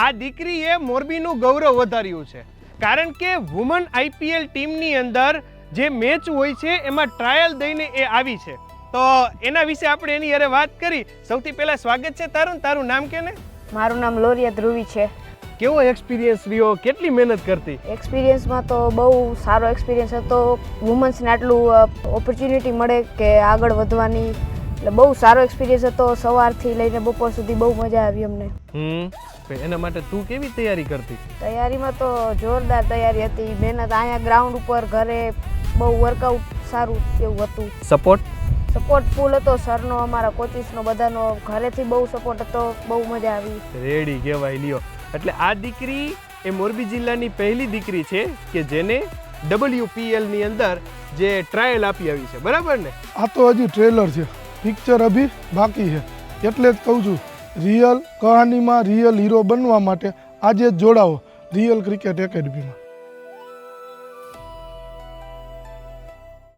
આ દીકરીએ મોરબીનું ગૌરવ વધાર્યું છે, કારણ કે વુમન આઈપીએલ ટીમની અંદર જે મેચ હોય છે એમાં ટ્રાયલ દઈને એ આવી છે. તો એના વિશે આપણે એની યારે વાત કરી. સૌથી પહેલા સ્વાગત છે તારું નામ કે ને? મારું નામ લોરિયા ધ્રુવી છે. કેવો એક્સપિરિયન્સ રહ્યો, કેટલી મહેનત કરતી? એક્સપિરિયન્સમાં તો બહુ સારો એક્સપિરિયન્સ હતો. વુમન્સને આટલું ઓપોર્ચ્યુનિટી મળે કે આગળ વધવાની, એટલે બહુ સારો એક્સપિરિયન્સ હતો. સવારથી લઈને બપોર સુધી બહુ મજા આવી અમને. એના માટે તું કેવી તૈયારી કરતી? તૈયારીમાં તો જોરદાર તૈયારી હતી. મહેનત અહીંયા ગ્રાઉન્ડ ઉપર, ઘરે બહુ વર્કઆઉટ સારું એવું હતું. સપોર્ટ ફૂલ હતો સરનો, અમારા કોચિસનો, બધાનો. ઘરેથી બહુ સપોર્ટ હતો, બહુ મજા આવી. રેડી કહેવાય લ્યો. એટલે આ દીકરી એ મોરબી જિલ્લાની પહેલી દીકરી છે કે જેને WPL ની અંદર જે ટ્રાયલ આપી આવી છે, બરાબર ને? આ તો હજી ટ્રેલર છે, પિક્ચર અભી બાકી છે. એટલે જ કહું છું, રિયલ કહાનીમાં રિયલ હીરો બનવા માટે આજે જ જોડાવો રિયલ ક્રિકેટ એકેડમીમાં.